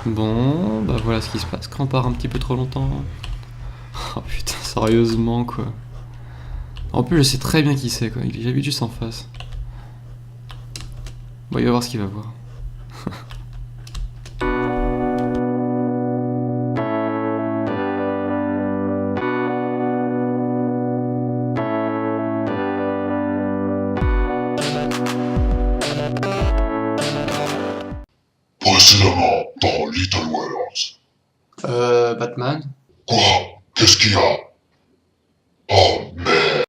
Bon, bah voilà ce qui se passe quand on part un petit peu trop longtemps. Oh putain, sérieusement quoi. En plus, je sais très bien qui c'est quoi, il habite juste en face. Bon, il va voir ce qu'il va voir. Précédemment dans Little Worlds. Batman. Quoi? Qu'est-ce qu'il y a? Oh merde.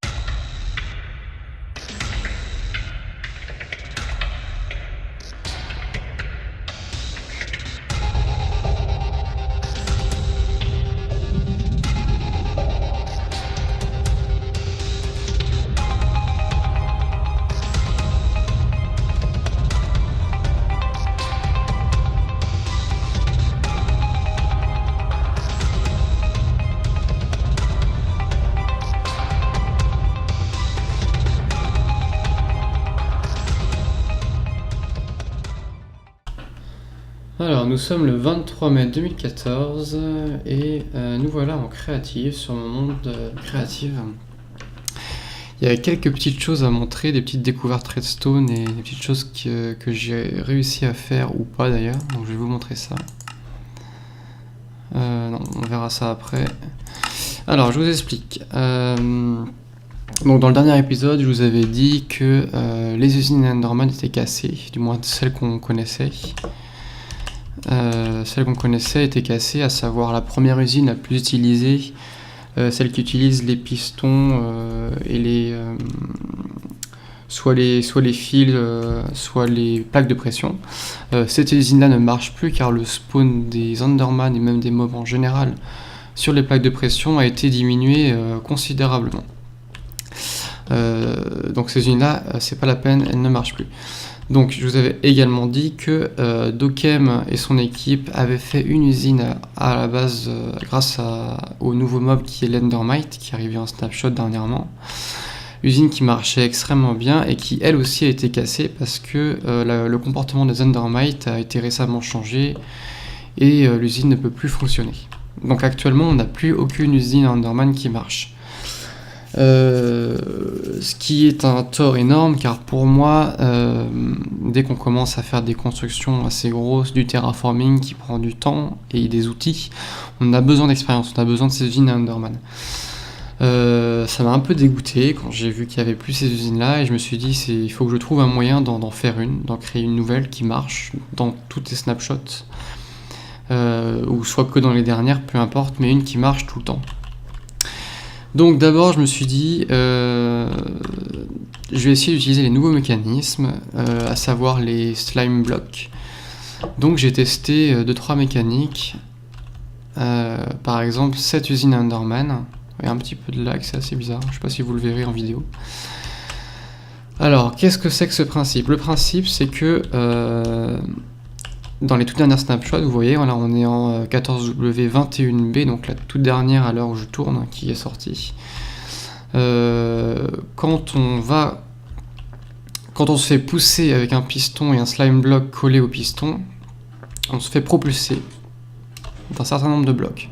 Alors, nous sommes le 23 mai 2014 et nous voilà en créative, sur mon monde créative. Il y a quelques petites choses à montrer, des petites découvertes Redstone et des petites choses que j'ai réussi à faire ou pas d'ailleurs, donc je vais vous montrer ça. Non, on verra ça après. Alors, je vous explique. Donc dans le dernier épisode, je vous avais dit que les usines Enderman étaient cassées, du moins celles qu'on connaissait. Celle qu'on connaissait était cassée, à savoir la première usine la plus utilisée, celle qui utilise les pistons et les soit les fils, soit les plaques de pression. Cette usine-là ne marche plus car le spawn des Enderman et même des mobs en général sur les plaques de pression a été diminué considérablement. Donc ces usines-là, c'est pas la peine, elles ne marchent plus. Donc je vous avais également dit que Dokem et son équipe avaient fait une usine à la base grâce au nouveau mob qui est l'Endermite, qui est arrivé en snapshot dernièrement. Usine qui marchait extrêmement bien et qui elle aussi a été cassée parce que le comportement des Endermites a été récemment changé et l'usine ne peut plus fonctionner. Donc actuellement on n'a plus aucune usine Enderman qui marche. Ce qui est un tort énorme car pour moi dès qu'on commence à faire des constructions assez grosses, du terraforming qui prend du temps et des outils, on a besoin d'expérience, on a besoin de ces usines à Enderman. Ça m'a un peu dégoûté quand j'ai vu qu'il n'y avait plus ces usines là et je me suis dit il faut que je trouve un moyen d'en faire une, d'en créer une nouvelle qui marche dans toutes les snapshots ou soit que dans les dernières, peu importe, mais une qui marche tout le temps. Donc d'abord je me suis dit je vais essayer d'utiliser les nouveaux mécanismes, à savoir les slime blocks. Donc j'ai testé 2-3 mécaniques, par exemple cette usine Enderman. Il y a un petit peu de lag, c'est assez bizarre, je sais pas si vous le verrez en vidéo. Alors qu'est-ce que c'est que ce principe? Le principe c'est que dans les toutes dernières snapshots, vous voyez, voilà, on est en 14W21B, donc la toute dernière à l'heure où je tourne, qui est sortie. Quand on se fait pousser avec un piston et un slime block collé au piston, on se fait propulser d'un certain nombre de blocs.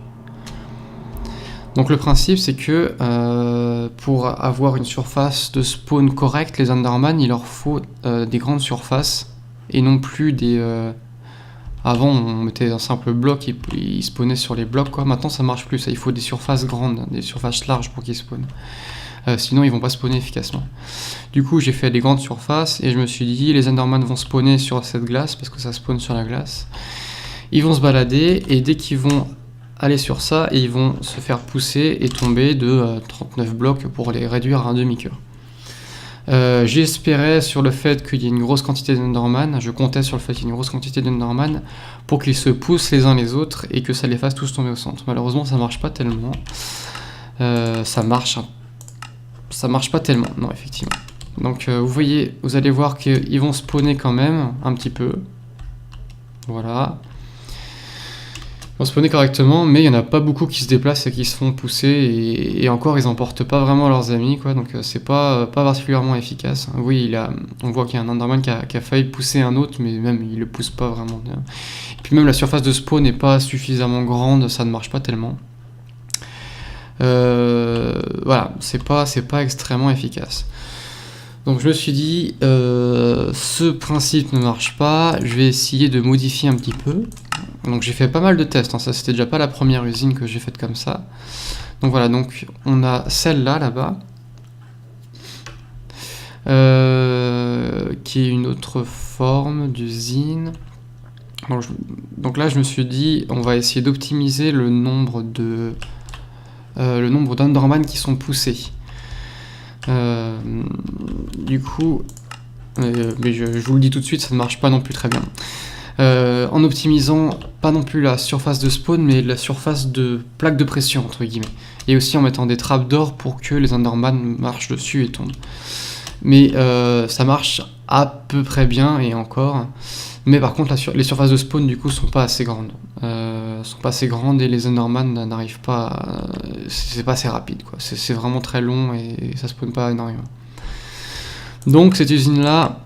Donc le principe c'est que pour avoir une surface de spawn correcte, les Enderman, il leur faut des grandes surfaces et non plus des... Avant, on mettait un simple bloc et ils spawnaient sur les blocs, quoi. Maintenant, ça marche plus. Ça, il faut des surfaces grandes, des surfaces larges pour qu'ils spawnent. Sinon, ils vont pas spawner efficacement. Du coup, j'ai fait des grandes surfaces et je me suis dit, les Enderman vont spawner sur cette glace parce que ça spawn sur la glace. Ils vont se balader et dès qu'ils vont aller sur ça, ils vont se faire pousser et tomber de 39 blocs pour les réduire à un demi-cœur. J'espérais sur le fait qu'il y ait une grosse quantité d'Enderman, je comptais sur le fait qu'il y ait une grosse quantité d'Enderman pour qu'ils se poussent les uns les autres et que ça les fasse tous tomber au centre. Malheureusement ça marche pas tellement. Ça marche pas tellement, non effectivement. Donc vous voyez, vous allez voir qu'ils vont spawner quand même un petit peu. Voilà. Ils vont spawner correctement, mais il n'y en a pas beaucoup qui se déplacent et qui se font pousser, et encore ils emportent pas vraiment leurs amis, quoi, donc c'est pas particulièrement efficace. Oui, on voit qu'il y a un Enderman qui a failli pousser un autre, mais même il le pousse pas vraiment. Puis même la surface de spawn n'est pas suffisamment grande, ça ne marche pas tellement. Voilà, c'est pas extrêmement efficace. Donc je me suis dit, ce principe ne marche pas, je vais essayer de modifier un petit peu. Donc j'ai fait pas mal de tests, hein, ça c'était déjà pas la première usine que j'ai faite comme ça. Donc voilà, donc on a celle-là, là-bas, qui est une autre forme d'usine. Donc là je me suis dit, on va essayer d'optimiser le nombre d'Enderman qui sont poussés. Du coup, mais je vous le dis tout de suite, ça ne marche pas non plus très bien. En optimisant pas non plus la surface de spawn, mais la surface de plaque de pression, entre guillemets. Et aussi en mettant des trappes d'or pour que les Enderman marchent dessus et tombent. Mais ça marche à peu près bien, et encore. Mais par contre, les surfaces de spawn, du coup, sont pas assez grandes. Et les Enderman n'arrivent pas... c'est pas assez rapide, quoi. C'est vraiment très long et ça spawn pas énormément. Donc cette usine-là,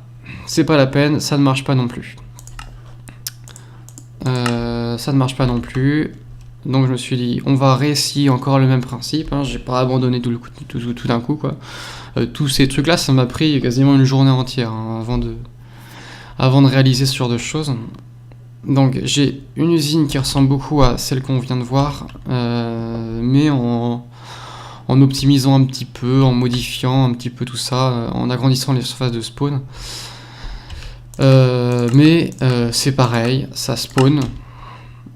c'est pas la peine, ça ne marche pas non plus. Donc je me suis dit, on va réessayer encore le même principe, hein. J'ai pas abandonné tout d'un coup, quoi. Tous ces trucs-là, ça m'a pris quasiment une journée entière, hein, avant de réaliser ce genre de choses. Donc j'ai une usine qui ressemble beaucoup à celle qu'on vient de voir, mais en optimisant un petit peu, en modifiant un petit peu tout ça, en agrandissant les surfaces de spawn. Mais c'est pareil, ça spawn,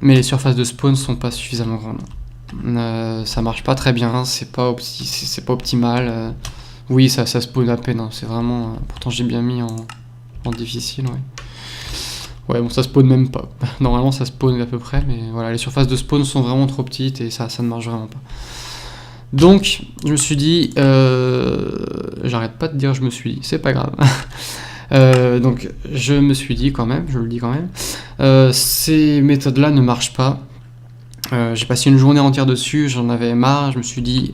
mais les surfaces de spawn sont pas suffisamment grandes. Ça marche pas très bien, c'est pas optimal. Oui, ça spawn à peine, hein, c'est vraiment... pourtant j'ai bien mis en difficile, ouais. Ouais, bon, ça spawn même pas. Normalement, ça spawn à peu près, mais voilà, les surfaces de spawn sont vraiment trop petites et ça ne marche vraiment pas. Donc, je me suis dit... j'arrête pas de dire je me suis dit, c'est pas grave. Donc, je me suis dit quand même, je le dis quand même, ces méthodes-là ne marchent pas. J'ai passé une journée entière dessus, j'en avais marre, je me suis dit...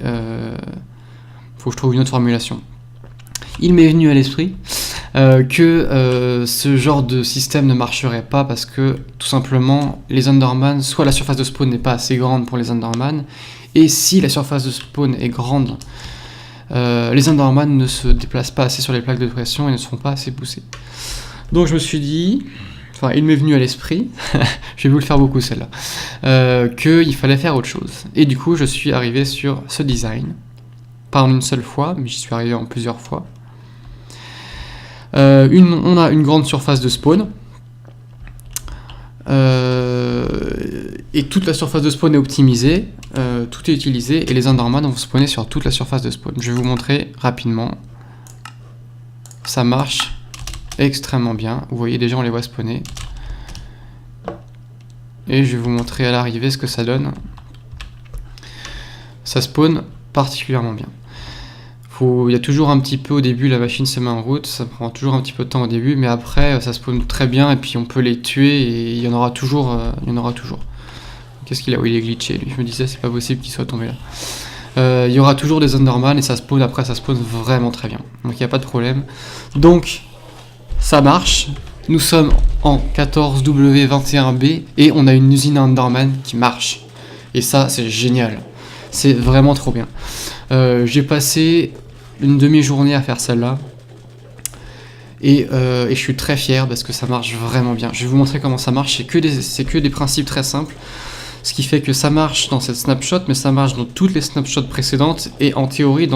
faut que je trouve une autre formulation. Il m'est venu à l'esprit que ce genre de système ne marcherait pas parce que tout simplement les Enderman, soit la surface de spawn n'est pas assez grande pour les Enderman, et si la surface de spawn est grande, les Enderman ne se déplacent pas assez sur les plaques de pression et ne seront pas assez poussés. Donc je me suis dit, enfin il m'est venu à l'esprit, je vais vous le faire beaucoup celle-là, qu'il fallait faire autre chose. Et du coup je suis arrivé sur ce design, pas en une seule fois, mais j'y suis arrivé en plusieurs fois. On a une grande surface de spawn, et toute la surface de spawn est optimisée, tout est utilisé, et les Enderman vont spawner sur toute la surface de spawn. Je vais vous montrer rapidement. Ça marche extrêmement bien, vous voyez déjà on les voit spawner. Et je vais vous montrer à l'arrivée ce que ça donne. Ça spawn particulièrement bien. Il y a toujours un petit peu au début, la machine se met en route, ça prend toujours un petit peu de temps au début, mais après ça spawn très bien et puis on peut les tuer et il y en aura toujours. Qu'est-ce qu'il a? Oui, il est glitché lui, je me disais c'est pas possible qu'il soit tombé là. Il y aura toujours des Enderman et ça spawn vraiment très bien, donc il n'y a pas de problème. Donc ça marche, nous sommes en 14W21B et on a une usine à Enderman qui marche. Et ça c'est génial, c'est vraiment trop bien. J'ai passé une demi-journée à faire celle-là et je suis très fier parce que ça marche vraiment bien. Je vais vous montrer comment ça marche, c'est que des principes très simples, ce qui fait que ça marche dans cette snapshot, mais ça marche dans toutes les snapshots précédentes et en théorie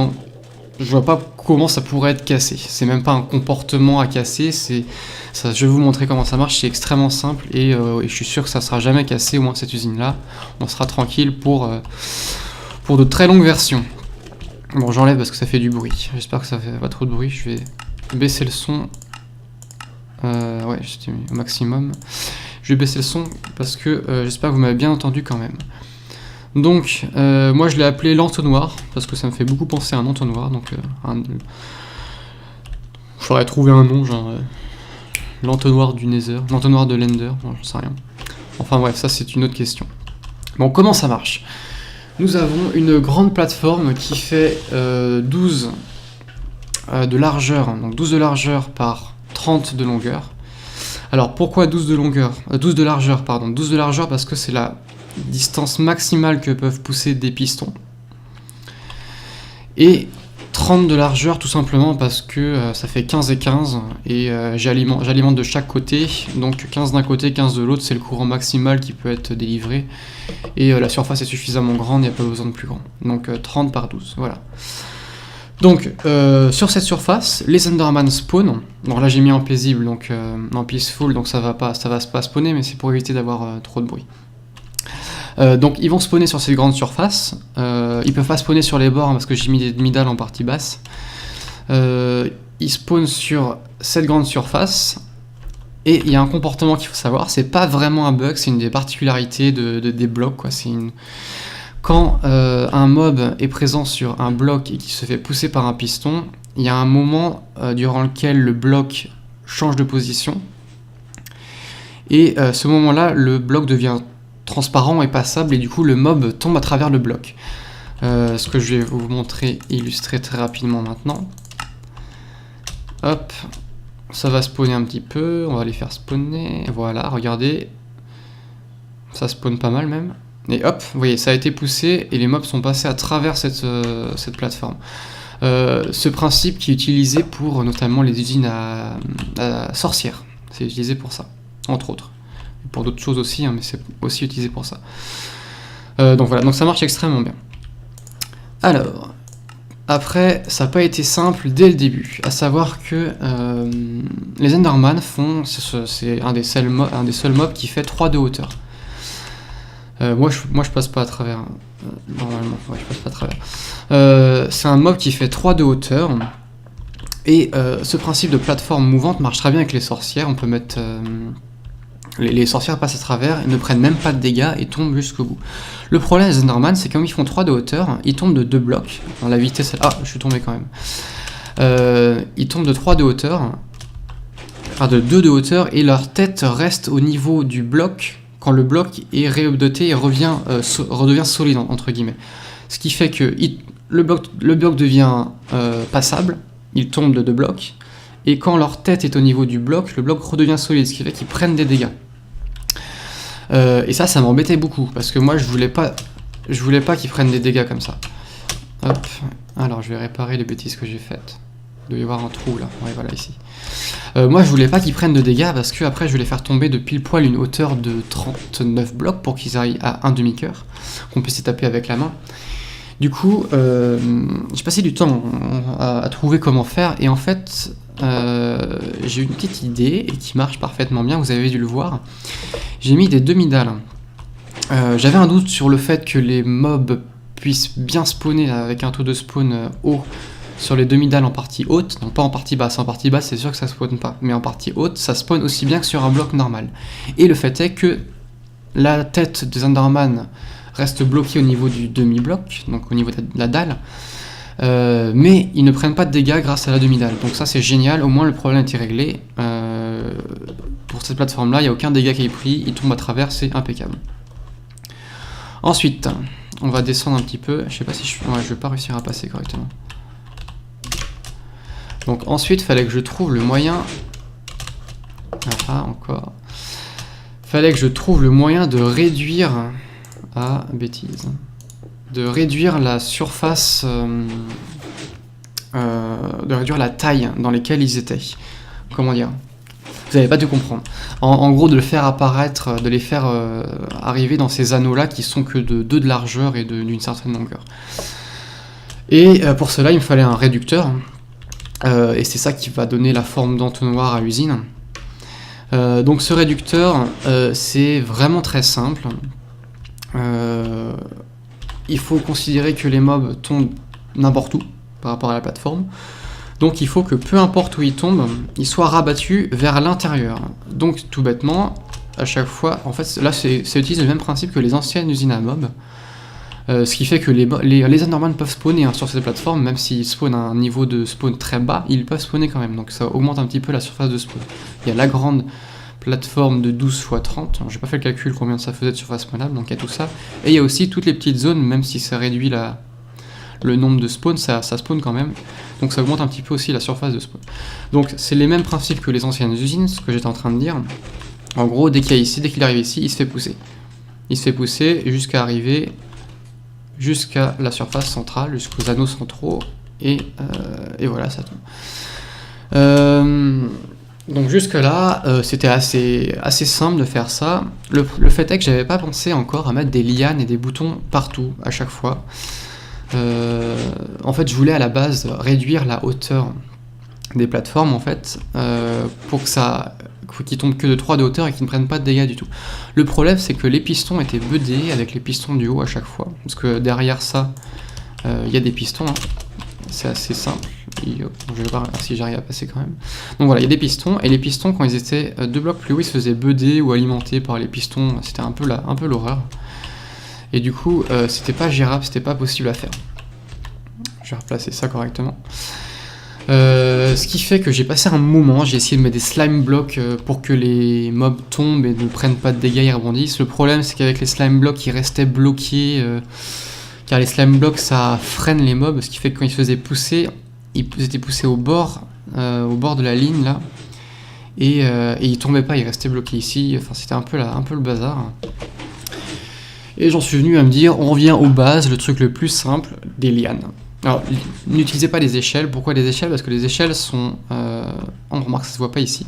je vois pas comment ça pourrait être cassé. C'est même pas un comportement à casser, ça, je vais vous montrer comment ça marche, c'est extrêmement simple et je suis sûr que ça sera jamais cassé, au moins cette usine-là. On sera tranquille pour de très longues versions. Bon, j'enlève parce que ça fait du bruit. J'espère que ça fait pas trop de bruit. Je vais baisser le son. Ouais, j'étais au maximum. Je vais baisser le son parce que j'espère que vous m'avez bien entendu quand même. Donc, moi je l'ai appelé l'entonnoir parce que ça me fait beaucoup penser à un entonnoir. Donc, je ferais trouver un nom, genre l'entonnoir du Nether, l'entonnoir de l'Ender, bon, j'en sais rien. Enfin bref, ça c'est une autre question. Bon, comment ça marche ? Nous avons une grande plateforme qui fait 12 de largeur, donc 12 de largeur par 30 de longueur, Alors pourquoi 12 de longueur 12 de largeur, pardon. 12 de largeur parce que c'est la distance maximale que peuvent pousser des pistons. Et 30 de largeur tout simplement parce que ça fait 15 et 15 et j'alimente de chaque côté, donc 15 d'un côté, 15 de l'autre, c'est le courant maximal qui peut être délivré et la surface est suffisamment grande, il n'y a pas besoin de plus grand, donc 30 par 12, voilà. Donc sur cette surface, les Enderman spawn, bon là j'ai mis en paisible, donc en peaceful, donc ça va pas spawner, mais c'est pour éviter d'avoir trop de bruit. Donc ils vont spawner sur ces grandes surfaces, ils peuvent pas spawner sur les bords parce que j'ai mis des demi-dalles en partie basse. Ils spawnent sur cette grande surface, et il y a un comportement qu'il faut savoir, c'est pas vraiment un bug, c'est une des particularités des blocs, quoi. Quand un mob est présent sur un bloc et qui se fait pousser par un piston, il y a un moment durant lequel le bloc change de position, et ce moment-là, le bloc devient transparent et passable, et du coup le mob tombe à travers le bloc. Ce que je vais vous montrer, illustrer très rapidement maintenant. Hop, ça va spawner un petit peu, on va les faire spawner, voilà, regardez, ça spawn pas mal même, et hop, vous voyez, ça a été poussé, et les mobs sont passés à travers cette plateforme. Ce principe qui est utilisé pour notamment les usines à sorcières, c'est utilisé pour ça, entre autres. Pour d'autres choses aussi, hein, mais c'est aussi utilisé pour ça. Donc voilà, donc ça marche extrêmement bien. Alors, après, ça n'a pas été simple dès le début, à savoir que les Enderman c'est un des seuls mobs qui fait 3 de hauteur. Moi je passe pas à travers, normalement, ouais, je passe pas à travers. C'est un mob qui fait 3 de hauteur, et ce principe de plateforme mouvante marche très bien avec les sorcières. On peut mettre... les sorcières passent à travers, ne prennent même pas de dégâts et tombent jusqu'au bout. Le problème des Enderman, c'est comme ils font 3 de hauteur, ils tombent de 2 blocs. Dans la vitesse... Ah, je suis tombé quand même. Ils tombent de 3 de hauteur, enfin de 2 de hauteur, et leur tête reste au niveau du bloc quand le bloc est réupdaté et redevient solide, entre guillemets. Ce qui fait que le bloc devient passable, ils tombent de 2 blocs, et quand leur tête est au niveau du bloc, le bloc redevient solide, ce qui fait qu'ils prennent des dégâts. Et ça m'embêtait beaucoup, parce que moi je voulais pas qu'ils prennent des dégâts comme ça. Hop, alors je vais réparer les bêtises que j'ai faites. Il doit y avoir un trou là, ouais voilà ici. Moi je voulais pas qu'ils prennent de dégâts, parce que après je vais les faire tomber de pile poil une hauteur de 39 blocs pour qu'ils arrivent à un demi-cœur, qu'on puisse les taper avec la main. Du coup, j'ai passé du temps à trouver comment faire, et en fait, j'ai une petite idée, et qui marche parfaitement bien, vous avez dû le voir. J'ai mis des demi-dalles. J'avais un doute sur le fait que les mobs puissent bien spawner avec un taux de spawn haut sur les demi-dalles en partie haute, non pas en partie basse. En partie basse, c'est sûr que ça spawn pas, mais en partie haute, ça spawn aussi bien que sur un bloc normal. Et le fait est que la tête des Enderman reste bloquée au niveau du demi-bloc, donc au niveau de la dalle, mais ils ne prennent pas de dégâts grâce à la demi-dalle. Donc ça c'est génial, au moins le problème est réglé. Pour cette plateforme-là, il n'y a aucun dégât qui est pris, il tombe à travers, c'est impeccable. Ensuite, on va descendre un petit peu, je sais pas si je vais pas réussir à passer correctement. Donc ensuite, il fallait que je trouve le moyen... Ah, encore... Fallait que je trouve le moyen de réduire... Ah, bêtise. De réduire la surface... de réduire la taille dans laquelle ils étaient. Comment dire ? Vous n'allez pas tout comprendre. En gros, de le faire apparaître, de les faire arriver dans ces anneaux-là qui sont que de 2 de largeur et d'une certaine longueur. Et pour cela, il me fallait un réducteur. Et c'est ça qui va donner la forme d'entonnoir à l'usine. Donc ce réducteur, c'est vraiment très simple. Il faut considérer que les mobs tombent n'importe où par rapport à la plateforme. Donc il faut que peu importe où ils tombent, ils soient rabattus vers l'intérieur. Donc tout bêtement, à chaque fois, en fait là ça utilise le même principe que les anciennes usines à mobs. Ce qui fait que les Enderman peuvent spawner sur cette plateforme, même s'ils spawnent à un niveau de spawn très bas, ils peuvent spawner quand même, donc ça augmente un petit peu la surface de spawn. Il y a la grande plateforme de 12 x 30, j'ai pas fait le calcul combien ça faisait de surface spawnable, donc il y a tout ça. Et il y a aussi toutes les petites zones, même si ça réduit le nombre de spawns, ça spawn quand même. Donc ça augmente un petit peu aussi la surface de spawn. Donc c'est les mêmes principes que les anciennes usines, ce que j'étais en train de dire. En gros, dès qu'il arrive ici, il se fait pousser. Il se fait pousser jusqu'à arriver jusqu'à la surface centrale, jusqu'aux anneaux centraux, et voilà, ça tombe. Donc jusque là, c'était assez simple de faire ça. Le fait est que j'avais pas pensé encore à mettre des lianes et des boutons partout, à chaque fois. En fait, je voulais à la base réduire la hauteur des plateformes, en fait, pour qu'ils tombent que de 3 de hauteur et qu'ils ne prennent pas de dégâts du tout. Le problème, c'est que les pistons étaient budés avec les pistons du haut à chaque fois, parce que derrière ça, il y a des pistons, hein. C'est assez simple. Je vais voir si j'arrive à passer quand même. Donc voilà, il y a des pistons, et les pistons, quand ils étaient 2 blocs plus haut, ils se faisaient budder ou alimenter par les pistons. C'était un peu l'horreur. Et du coup, c'était pas gérable, c'était pas possible à faire. Je vais replacer ça correctement. Ce qui fait que j'ai passé un moment, j'ai essayé de mettre des slime blocks pour que les mobs tombent et ne prennent pas de dégâts et rebondissent. Le problème, c'est qu'avec les slime blocks, ils restaient bloqués, car les slime blocks, ça freine les mobs, ce qui fait que quand ils se faisaient pousser, ils étaient poussés au bord de la ligne là, et ils tombaient pas, ils restaient bloqués ici. Enfin, c'était un peu le bazar. Et j'en suis venu à me dire, on revient aux bases, le truc le plus simple, des lianes. Alors, n'utilisez pas les échelles. Pourquoi les échelles? Parce que les échelles sont... on remarque, ça se voit pas ici.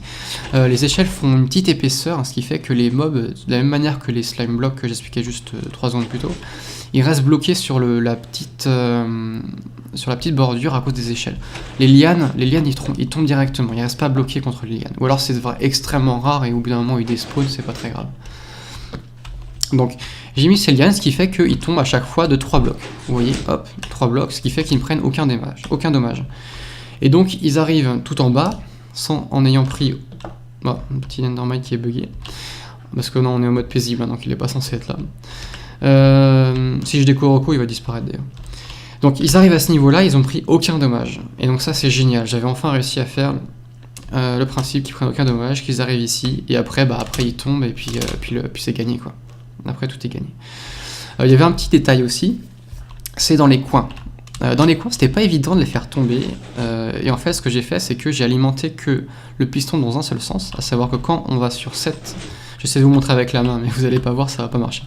Les échelles font une petite épaisseur, ce qui fait que les mobs, de la même manière que les slime blocks que j'expliquais juste 3 secondes plus tôt, ils restent bloqués sur la petite bordure à cause des échelles. Les lianes ils tombent directement, ils restent pas bloqués contre les lianes. Ou alors c'est extrêmement rare et au bout d'un moment ils despawnent, c'est pas très grave. Donc j'ai mis ces lianes, ce qui fait qu'ils tombent à chaque fois de 3 blocs. Vous voyez, hop, 3 blocs, ce qui fait qu'ils ne prennent aucun dommage. Et donc ils arrivent tout en bas, en ayant pris... Bon, un petit Endermite qui est bugué. Parce que non, on est en mode paisible, hein, donc il n'est pas censé être là. Si je découvre Rocco, il va disparaître d'ailleurs. Donc ils arrivent à ce niveau-là, ils ont pris aucun dommage. Et donc ça c'est génial, j'avais enfin réussi à faire le principe qu'ils prennent aucun dommage, qu'ils arrivent ici, et après ils tombent, et puis c'est gagné quoi. Après tout est gagné. Il y avait un petit détail aussi, c'est dans les coins. Dans les coins, c'était pas évident de les faire tomber, et en fait ce que j'ai fait, c'est que j'ai alimenté que le piston dans un seul sens, à savoir que quand on va sur 7, j'essaie de vous montrer avec la main, mais vous allez pas voir, ça va pas marcher.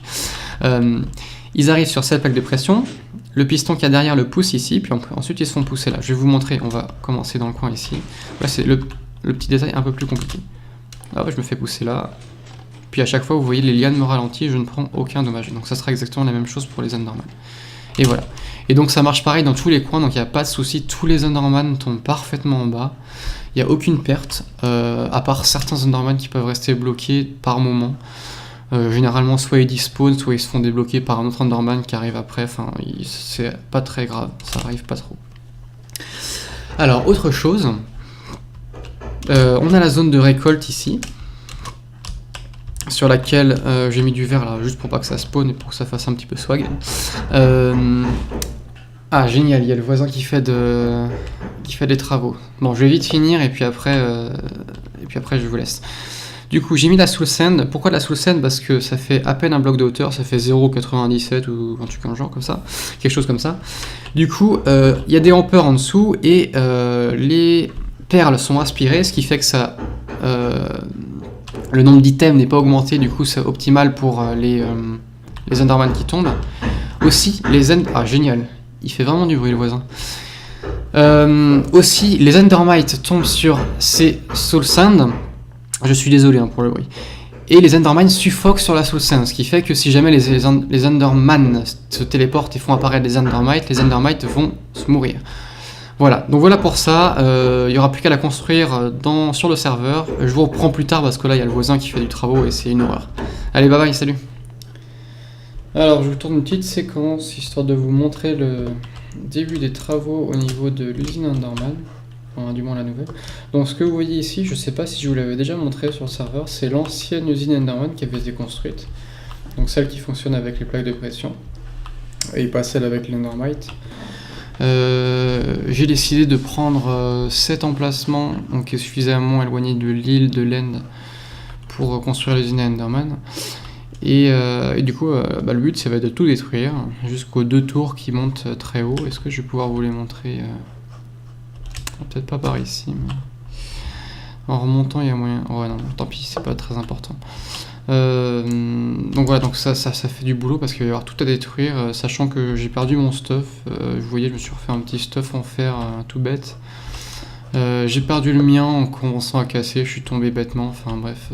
Ils arrivent sur cette plaque de pression, le piston qu'il y a derrière le pousse ici, puis ensuite ils se font pousser là. Je vais vous montrer, on va commencer dans le coin ici. Là c'est le petit détail un peu plus compliqué. Là je me fais pousser là, puis à chaque fois vous voyez les lianes me ralentissent, je ne prends aucun dommage. Donc ça sera exactement la même chose pour les Enderman. Et voilà. Et donc ça marche pareil dans tous les coins, donc il n'y a pas de souci, tous les Enderman tombent parfaitement en bas. Il n'y a aucune perte, à part certains Enderman qui peuvent rester bloqués par moment. Généralement, soit ils despawnent, soit ils se font débloquer par un autre Enderman qui arrive après. Enfin, c'est pas très grave, ça arrive pas trop. Alors, autre chose, on a la zone de récolte ici, sur laquelle j'ai mis du verre là, juste pour pas que ça spawn et pour que ça fasse un petit peu swag. Ah génial, il y a le voisin qui fait des travaux. Bon, je vais vite finir et puis après je vous laisse. Du coup, j'ai mis la soul sand. Pourquoi la soul sand? Parce que ça fait à peine un bloc de hauteur, ça fait 0,97 ou un truc comme genre comme ça, quelque chose comme ça. Du coup, il y a des hampers en dessous et les perles sont aspirées, ce qui fait que ça, le nombre d'items n'est pas augmenté. Du coup, c'est optimal pour les Enderman qui tombent. Aussi, ah génial, il fait vraiment du bruit le voisin. Aussi, les Endermites tombent sur ces soul sand. Je suis désolé pour le bruit. Et les Enderman suffoquent sur la soul sand, ce qui fait que si jamais les Enderman se téléportent et font apparaître les Endermites vont se mourir. Voilà, donc voilà pour ça. Il n'y aura plus qu'à la construire sur le serveur. Je vous reprends plus tard parce que là il y a le voisin qui fait du travaux et c'est une horreur. Allez, bye bye, salut. Alors je vous tourne une petite séquence histoire de vous montrer le début des travaux au niveau de l'usine Enderman. Enfin, du moins la nouvelle. Donc ce que vous voyez ici, je sais pas si je vous l'avais déjà montré sur le serveur, c'est l'ancienne usine Enderman qui avait été construite. Donc celle qui fonctionne avec les plaques de pression. Et pas celle avec l'Endermite. J'ai décidé de prendre cet emplacement, donc qui est suffisamment éloigné de l'île de l'End pour construire l'usine Enderman. Et du coup, le but, ça va être de tout détruire, jusqu'aux 2 tours qui montent très haut. Est-ce que je vais pouvoir vous les montrer peut-être pas par ici, mais... En remontant, il y a moyen... Ouais, non, tant pis, c'est pas très important. Donc voilà, donc ça fait du boulot, parce qu'il va y avoir tout à détruire, sachant que j'ai perdu mon stuff. Vous voyez, je me suis refait un petit stuff en fer tout bête. J'ai perdu le mien en commençant à casser, je suis tombé bêtement, enfin bref,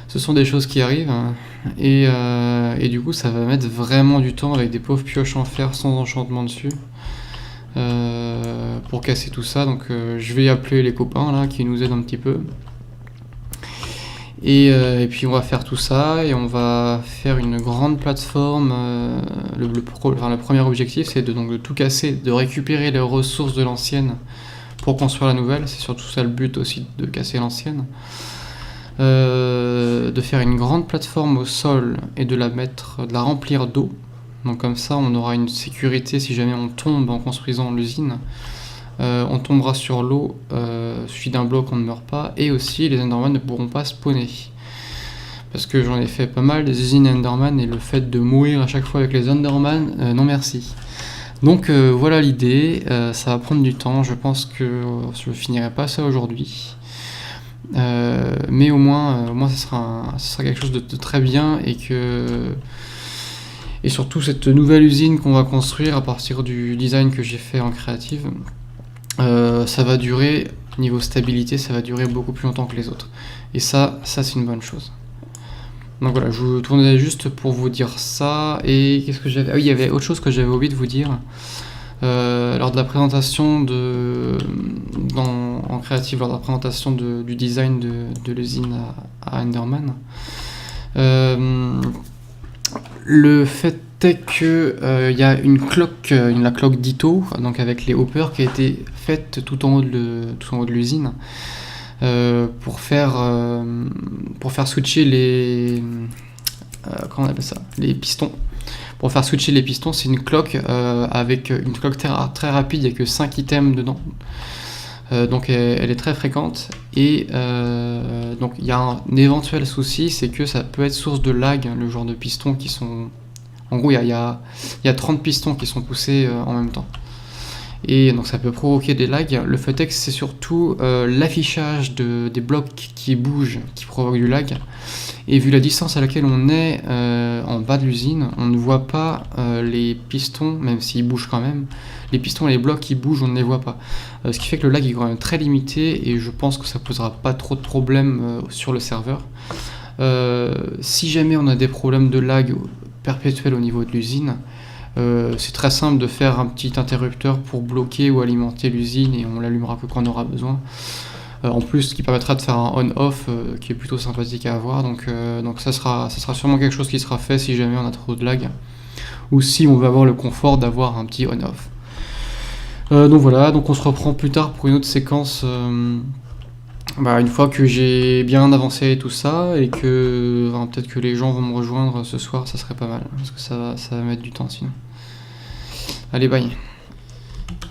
ce sont des choses qui arrivent, hein. Et du coup ça va mettre vraiment du temps avec des pauvres pioches en fer sans enchantement dessus, pour casser tout ça. Donc je vais appeler les copains là qui nous aident un petit peu. Et puis on va faire tout ça et on va faire une grande plateforme. Le premier objectif, c'est donc de tout casser, de récupérer les ressources de l'ancienne pour construire la nouvelle. C'est surtout ça le but aussi, de casser l'ancienne. De faire une grande plateforme au sol et de la remplir d'eau. Donc comme ça, on aura une sécurité si jamais on tombe en construisant l'usine. On tombera sur l'eau, suivi d'un bloc, on ne meurt pas, et aussi les Enderman ne pourront pas spawner. Parce que j'en ai fait pas mal des usines Enderman, et le fait de mourir à chaque fois avec les Enderman, non merci. Donc voilà l'idée, ça va prendre du temps, je pense que je finirai pas ça aujourd'hui. Mais au moins ça sera quelque chose de très bien, et surtout cette nouvelle usine qu'on va construire à partir du design que j'ai fait en créative. Ça va durer, niveau stabilité, ça va durer beaucoup plus longtemps que les autres. Et ça c'est une bonne chose. Donc voilà, je vous tournais juste pour vous dire ça. Et qu'est-ce que j'avais... Ah oui, il y avait autre chose que j'avais oublié de vous dire. Lors de la présentation en créative, lors de la présentation du design de l'usine à Enderman, le fait est que il y a une cloque, la cloque Ditto, donc avec les hoppers, qui a été faite tout en haut de l'usine, pour faire switcher les comment on appelle ça, les pistons. Pour faire switcher les pistons, c'est une cloque avec une cloque très rapide, il n'y a que 5 items dedans. Donc elle est très fréquente, et donc il y a un éventuel souci, c'est que ça peut être source de lag, le genre de pistons qui sont... En gros, il y a 30 pistons qui sont poussés en même temps. Et donc ça peut provoquer des lags. Le fait est que c'est surtout l'affichage des blocs qui bougent qui provoque du lag. Et vu la distance à laquelle on est en bas de l'usine, on ne voit pas les pistons, même s'ils bougent quand même. Les pistons et les blocs qui bougent, on ne les voit pas. Ce qui fait que le lag est quand même très limité, et je pense que ça posera pas trop de problèmes sur le serveur. Si jamais on a des problèmes de lag perpétuel au niveau de l'usine, c'est très simple de faire un petit interrupteur pour bloquer ou alimenter l'usine, et on l'allumera que quand on aura besoin. En plus, ce qui permettra de faire un on-off qui est plutôt sympathique à avoir. Donc ça sera sûrement quelque chose qui sera fait si jamais on a trop de lag, ou si on veut avoir le confort d'avoir un petit on-off. Donc voilà, donc on se reprend plus tard pour une autre séquence. Une fois que j'ai bien avancé et tout ça, et que peut-être que les gens vont me rejoindre ce soir, ça serait pas mal, parce que ça va mettre du temps sinon. Allez, bye.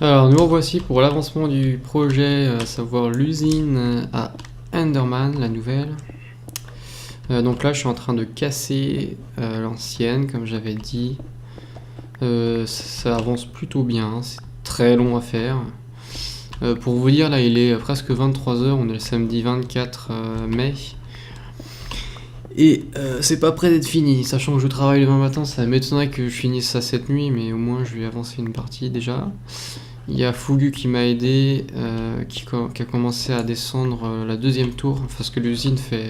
Alors nous revoici pour l'avancement du projet, à savoir l'usine à Enderman, la nouvelle. Donc là je suis en train de casser l'ancienne, comme j'avais dit. Ça avance plutôt bien, c'est très long à faire. Pour vous dire, là il est presque 23h, on est le samedi 24 mai. Et c'est pas près d'être fini, sachant que je travaille le demain matin, ça m'étonnerait que je finisse ça cette nuit, mais au moins je vais avancer une partie déjà. Il y a Fugu qui m'a aidé, qui a commencé à descendre la deuxième tour, parce que l'usine fait...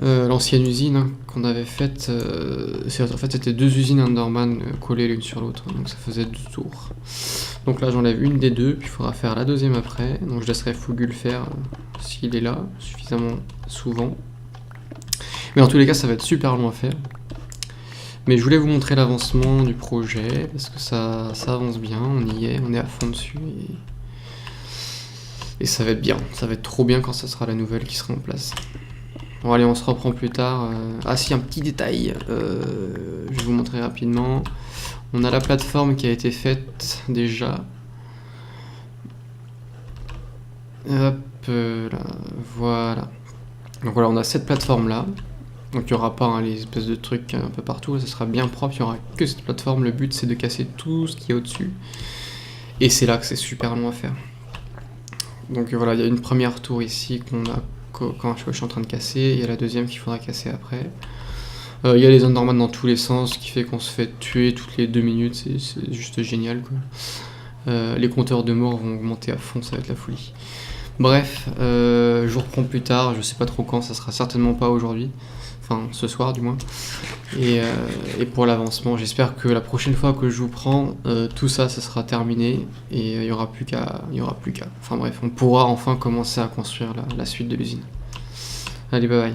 l'ancienne usine qu'on avait faite, en fait c'était 2 usines Enderman collées l'une sur l'autre, donc ça faisait 2 tours. Donc là j'enlève une des 2, puis il faudra faire la deuxième après, donc je laisserai Fugu le faire s'il est là suffisamment souvent. Mais en tous les cas ça va être super long à faire. Mais je voulais vous montrer l'avancement du projet, parce que ça avance bien, on est à fond dessus, et ça va être bien, ça va être trop bien quand ça sera la nouvelle qui sera en place. Bon allez, on se reprend plus tard. Ah si, un petit détail, je vais vous montrer rapidement. On a la plateforme qui a été faite déjà. Hop là, voilà. Donc voilà, on a cette plateforme là. Donc il n'y aura pas hein, les espèces de trucs un peu partout, là, ça sera bien propre, il n'y aura que cette plateforme. Le but c'est de casser tout ce qu'il y a au-dessus. Et c'est là que c'est super long à faire. Donc voilà, il y a une première tour ici quand je suis en train de casser, il y a la deuxième qu'il faudra casser après. Il y a les Enderman dans tous les sens, ce qui fait qu'on se fait tuer toutes les 2 minutes, c'est juste génial quoi. Les compteurs de morts vont augmenter à fond, ça va être la folie. Bref, je vous reprends plus tard, je sais pas trop quand, ça sera certainement pas aujourd'hui. Enfin, ce soir du moins. Et pour l'avancement, j'espère que la prochaine fois que je vous prends, tout ça, ça sera terminé. Et il n'y aura plus qu'à. Enfin bref, on pourra enfin commencer à construire la suite de l'usine. Allez, bye bye.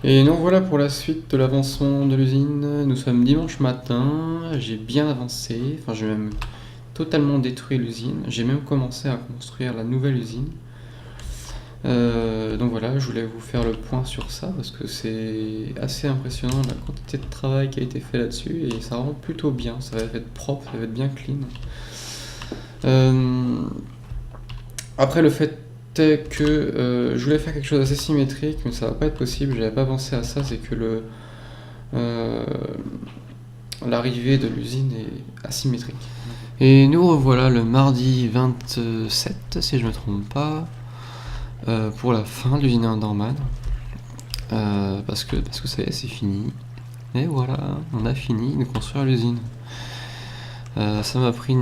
Et donc voilà pour la suite de l'avancement de l'usine. Nous sommes dimanche matin, j'ai bien avancé, enfin j'ai même totalement détruit l'usine. J'ai même commencé à construire la nouvelle usine. Donc voilà, je voulais vous faire le point sur ça parce que c'est assez impressionnant la quantité de travail qui a été fait là-dessus et ça rend plutôt bien, ça va être propre, ça va être bien clean. Après le fait est que je voulais faire quelque chose d'assez symétrique mais ça va pas être possible, j'avais pas pensé à ça, c'est que l'arrivée de l'usine est asymétrique. Et nous revoilà le mardi 27 si je me trompe pas. Pour la fin de l'usine Enderman parce que ça y est, c'est fini et voilà, on a fini de construire l'usine. Ça m'a pris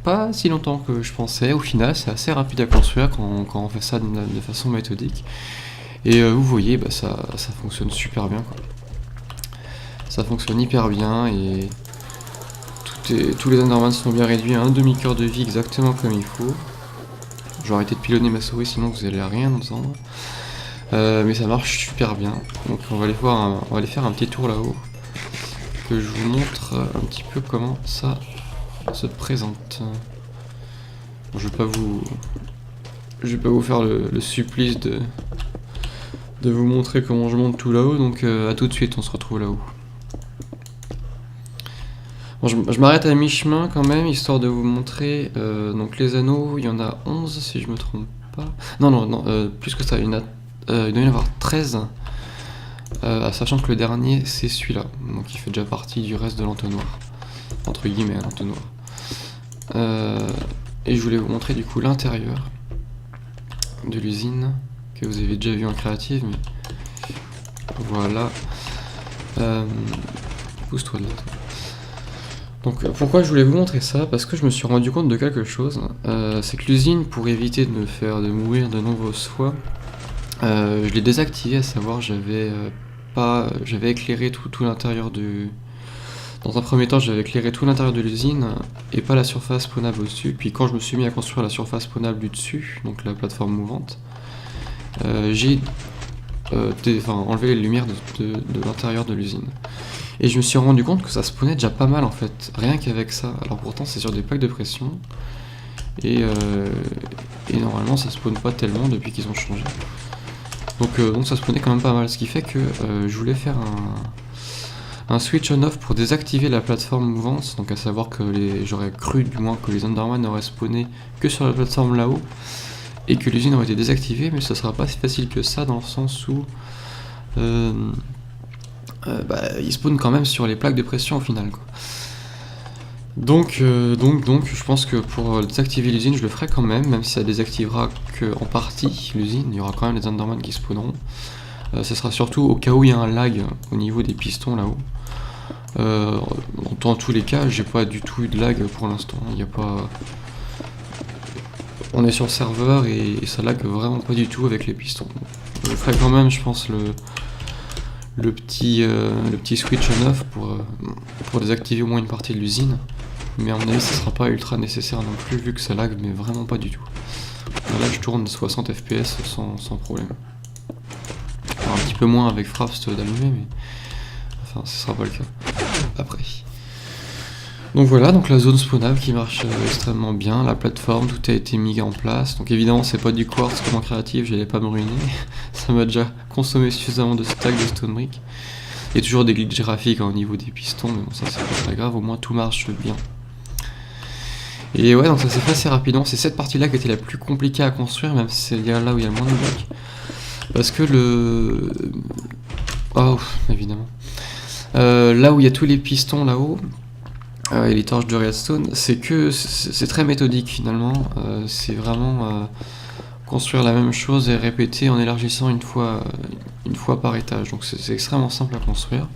pas si longtemps que je pensais, au final c'est assez rapide à construire quand on fait ça de façon méthodique et vous voyez ça fonctionne super bien quoi. Ça fonctionne hyper bien et tous les Enderman sont bien réduits à un demi-cœur de vie exactement comme il faut. Je vais arrêter de pilonner ma souris sinon vous allez rien entendre. Mais ça marche super bien. Donc on va aller faire un petit tour là-haut. Que je vous montre un petit peu comment ça se présente. Bon, je vais pas vous faire le supplice de vous montrer comment je monte tout là-haut. Donc à tout de suite, on se retrouve là-haut. Bon, je m'arrête à mi-chemin quand même, histoire de vous montrer. Donc les anneaux, il y en a 11 si je me trompe pas. Non, plus que ça, il doit y en avoir 13. Sachant que le dernier, c'est celui-là. Donc il fait déjà partie du reste de l'entonnoir. Entre guillemets, l'entonnoir. Et je voulais vous montrer du coup l'intérieur de l'usine, que vous avez déjà vu en créative, mais voilà. Pousse-toi de là. Donc pourquoi je voulais vous montrer ça? Parce que je me suis rendu compte de quelque chose, c'est que l'usine, pour éviter de me faire mourir de nombreuses fois, je l'ai désactivé, à savoir j'avais éclairé tout l'intérieur du... Dans un premier temps j'avais éclairé tout l'intérieur de l'usine et pas la surface spawnable au-dessus, puis quand je me suis mis à construire la surface spawnable du dessus, donc la plateforme mouvante, j'ai enlevé les lumières de l'intérieur de l'usine. Et je me suis rendu compte que ça spawnait déjà pas mal en fait, rien qu'avec ça. Alors pourtant c'est sur des plaques de pression, et normalement ça spawn pas tellement depuis qu'ils ont changé. Donc ça spawnait quand même pas mal, ce qui fait que je voulais faire un switch on-off pour désactiver la plateforme mouvante, donc à savoir que j'aurais cru du moins que les Enderman n'auraient spawné que sur la plateforme là-haut, et que l'usine aurait été désactivée, mais ça sera pas si facile que ça dans le sens où... il spawn quand même sur les plaques de pression au final quoi. Donc je pense que pour désactiver l'usine je le ferai quand même si ça désactivera que en partie l'usine, il y aura quand même les Enderman qui spawneront. Ce sera surtout au cas où il y a un lag au niveau des pistons là-haut. Dans tous les cas j'ai pas du tout eu de lag pour l'instant, il n'y a pas... On est sur le serveur et ça lag vraiment pas du tout avec les pistons. Je ferai quand même je pense le petit switch on-off pour désactiver au moins une partie de l'usine. Mais à mon avis ça sera pas ultra nécessaire non plus vu que ça lag mais vraiment pas du tout. Là je tourne 60 fps sans problème. Alors, un petit peu moins avec Fraps d'allumer mais enfin ce sera pas le cas après. Donc voilà, donc la zone spawnable qui marche extrêmement bien, la plateforme, tout a été mis en place. Donc évidemment c'est pas du quartz comme en créatif, j'allais pas me ruiner. Ça m'a déjà consommé suffisamment de stack de stone brick. Il y a toujours des glitches graphiques au niveau des pistons, mais bon ça c'est pas très grave, au moins tout marche bien. Et ouais, donc ça s'est fait assez rapidement, c'est cette partie là qui était la plus compliquée à construire, même si c'est là où il y a le moins de blocs. Parce que le... Oh, évidemment. Là où il y a tous les pistons là-haut, et les torches de redstone, c'est très méthodique finalement. C'est vraiment construire la même chose et répéter en élargissant une fois par étage. Donc c'est extrêmement simple à construire.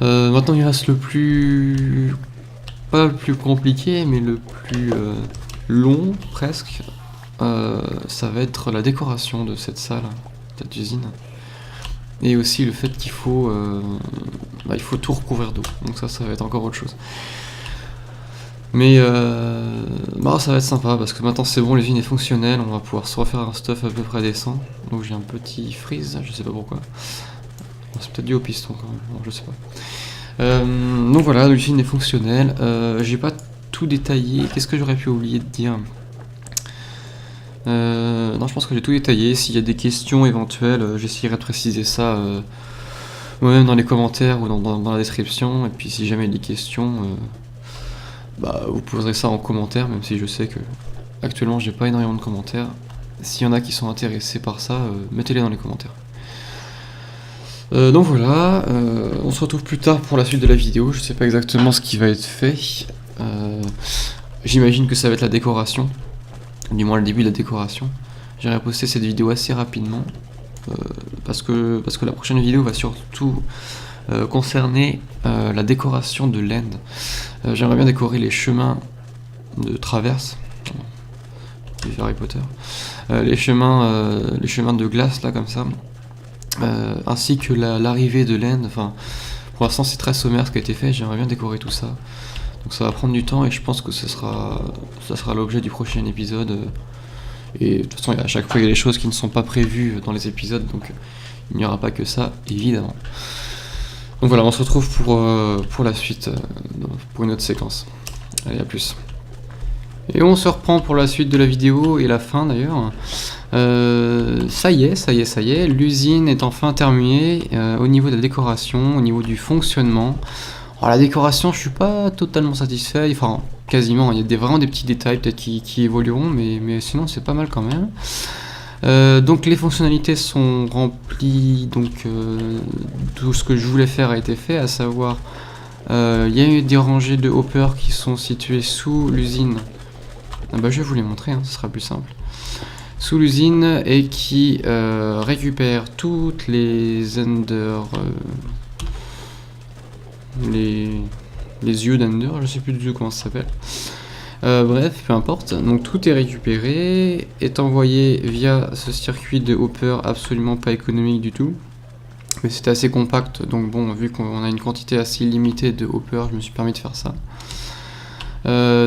Maintenant il reste pas le plus compliqué, mais le plus long presque. Ça va être la décoration de cette salle, cette usine. Et aussi le fait qu'il faut, il faut tout recouvrir d'eau. Donc ça va être encore autre chose. Mais ça va être sympa parce que maintenant c'est bon, l'usine est fonctionnelle. On va pouvoir se refaire un stuff à peu près décent. Donc j'ai un petit freeze, je sais pas pourquoi. C'est peut-être dû au piston quand même, non, je sais pas. Donc voilà, l'usine est fonctionnelle. J'ai pas tout détaillé. Qu'est-ce que j'aurais pu oublier de dire ? Non, je pense que j'ai tout détaillé. S'il y a des questions éventuelles, j'essaierai de préciser ça moi-même dans les commentaires ou dans la description. Et puis si jamais il y a des questions, vous poserez ça en commentaire, même si je sais que actuellement j'ai pas énormément de commentaires. S'il y en a qui sont intéressés par ça, mettez-les dans les commentaires. Donc voilà, on se retrouve plus tard pour la suite de la vidéo. Je sais pas exactement ce qui va être fait. J'imagine que ça va être la décoration. Du moins le début de la décoration. J'irai poster cette vidéo assez rapidement parce que la prochaine vidéo va surtout concerner la décoration de l'end. J'aimerais bien décorer les chemins de traverse du Harry Potter, les chemins de glace là comme ça, ainsi que l'arrivée de l'end. Enfin, pour l'instant c'est très sommaire ce qui a été fait. J'aimerais bien décorer tout ça. Donc ça va prendre du temps et je pense que ça sera l'objet du prochain épisode. Et de toute façon, à chaque fois, il y a des choses qui ne sont pas prévues dans les épisodes, donc il n'y aura pas que ça, évidemment. Donc voilà, on se retrouve pour la suite, pour une autre séquence. Allez, à plus. Et on se reprend pour la suite de la vidéo et la fin d'ailleurs. Ça y est, l'usine est enfin terminée au niveau de la décoration, au niveau du fonctionnement. Alors la décoration, je suis pas totalement satisfait, enfin quasiment, il y a vraiment des petits détails peut-être qui évolueront, mais sinon c'est pas mal quand même. Donc les fonctionnalités sont remplies, donc tout ce que je voulais faire a été fait, à savoir il y a eu des rangées de hoppers qui sont situées sous l'usine. Je vais vous les montrer, ce sera plus simple. Sous l'usine et qui récupèrent toutes les Ender... les yeux d'Ender, je sais plus du tout comment ça s'appelle. Bref, peu importe. Donc tout est récupéré, est envoyé via ce circuit de hopper absolument pas économique du tout. Mais c'était assez compact, donc bon, vu qu'on a une quantité assez limitée de hopper, je me suis permis de faire ça.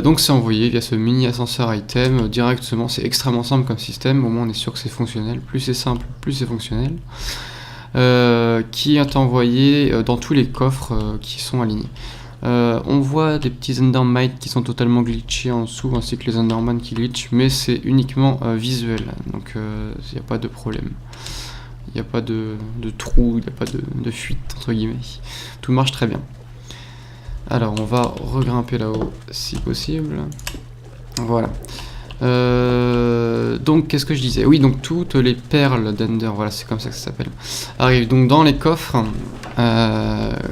Donc c'est envoyé via ce mini ascenseur item directement. C'est extrêmement simple comme système, au moins on est sûr que c'est fonctionnel. Plus c'est simple, plus c'est fonctionnel. Qui est envoyé dans tous les coffres qui sont alignés. On voit des petits Endermites qui sont totalement glitchés en dessous, ainsi que les Enderman qui glitchent, mais c'est uniquement visuel, donc il n'y a pas de problème. Il n'y a pas de trou, il n'y a pas de fuite, entre guillemets. Tout marche très bien. Alors on va regrimper là-haut si possible. Voilà. Donc qu'est-ce que je disais? Oui, donc toutes les perles d'Ender, voilà, c'est comme ça que ça s'appelle, arrivent donc dans les coffres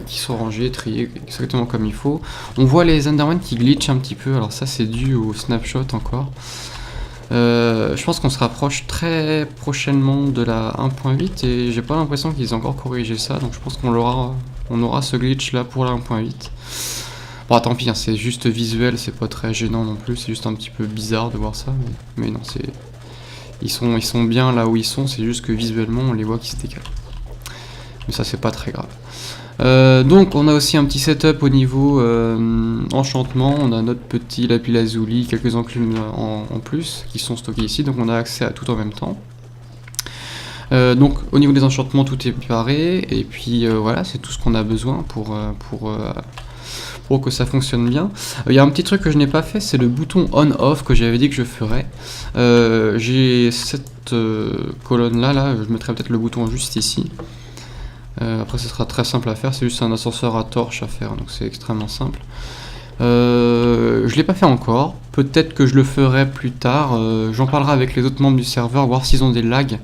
qui sont rangés, triés exactement comme il faut. On voit les Enderman qui glitchent un petit peu, alors ça c'est dû au snapshot encore. Je pense qu'on se rapproche très prochainement de la 1.8 et j'ai pas l'impression qu'ils aient encore corrigé ça, donc je pense qu'on aura ce glitch là pour la 1.8. Bon, tant pis, c'est juste visuel, c'est pas très gênant non plus, c'est juste un petit peu bizarre de voir ça, mais non, ils sont bien là où ils sont, c'est juste que visuellement on les voit qui se décalent. Mais ça c'est pas très grave. Donc on a aussi un petit setup au niveau enchantement, on a notre petit lapis lazuli, quelques enclumes en plus qui sont stockés ici, donc on a accès à tout en même temps. Donc au niveau des enchantements tout est préparé, et puis voilà, c'est tout ce qu'on a besoin pour que ça fonctionne bien. Il y a un petit truc que je n'ai pas fait, c'est le bouton on-off que j'avais dit que je ferais. J'ai cette colonne là, je mettrai peut-être le bouton juste ici. Après ce sera très simple à faire, c'est juste un ascenseur à torche à faire, donc c'est extrêmement simple. Je l'ai pas fait encore, peut-être que je le ferai plus tard, j'en parlerai avec les autres membres du serveur, voir s'ils ont des lags.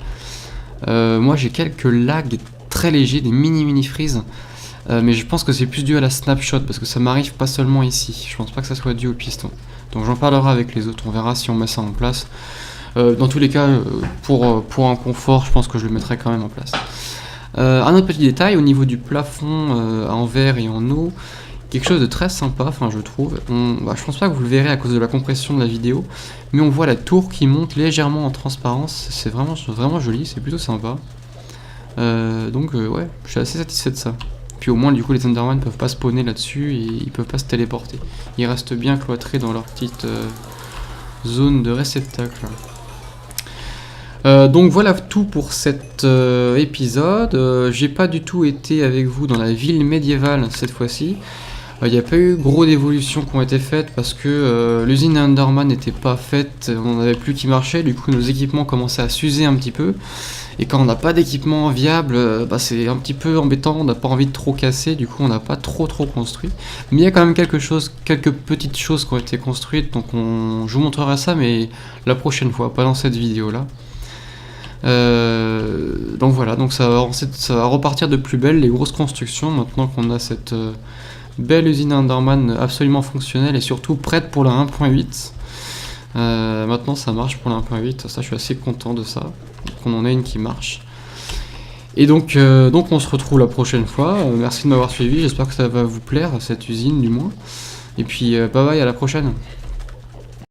Moi j'ai quelques lags très légers, des mini freeze, mais je pense que c'est plus dû à la snapshot parce que ça m'arrive pas seulement ici. Je pense pas que ça soit dû au piston. Donc j'en parlerai avec les autres, on verra si on met ça en place. Dans tous les cas, pour un confort, je pense que je le mettrai quand même en place. Un autre petit détail, au niveau du plafond en verre et en eau, quelque chose de très sympa, enfin je trouve. Je pense pas que vous le verrez à cause de la compression de la vidéo, mais on voit la tour qui monte légèrement en transparence, c'est vraiment joli, c'est plutôt sympa. Ouais, je suis assez satisfait de ça. Puis au moins du coup les Enderman peuvent pas spawner là-dessus et ils peuvent pas se téléporter. Ils restent bien cloîtrés dans leur petite zone de réceptacle. Donc voilà tout pour cet épisode. J'ai pas du tout été avec vous dans la ville médiévale cette fois-ci. Il n'y a pas eu gros d'évolutions qui ont été faites parce que l'usine Enderman n'était pas faite, on n'avait plus qui marchait, du coup nos équipements commençaient à s'user un petit peu. Et quand on n'a pas d'équipement viable, c'est un petit peu embêtant, on n'a pas envie de trop casser, du coup on n'a pas trop construit. Mais il y a quand même quelques petites choses qui ont été construites, donc je vous montrerai ça, mais la prochaine fois, pas dans cette vidéo là. Donc voilà, donc ça va repartir de plus belle les grosses constructions maintenant qu'on a cette belle usine Enderman absolument fonctionnelle et surtout prête pour la 1.8. Maintenant ça marche pour la 1.8, ça je suis assez content de ça, qu'on en ait une qui marche. Et donc on se retrouve la prochaine fois. Merci de m'avoir suivi, j'espère que ça va vous plaire, cette usine du moins. Et puis bye bye, à la prochaine.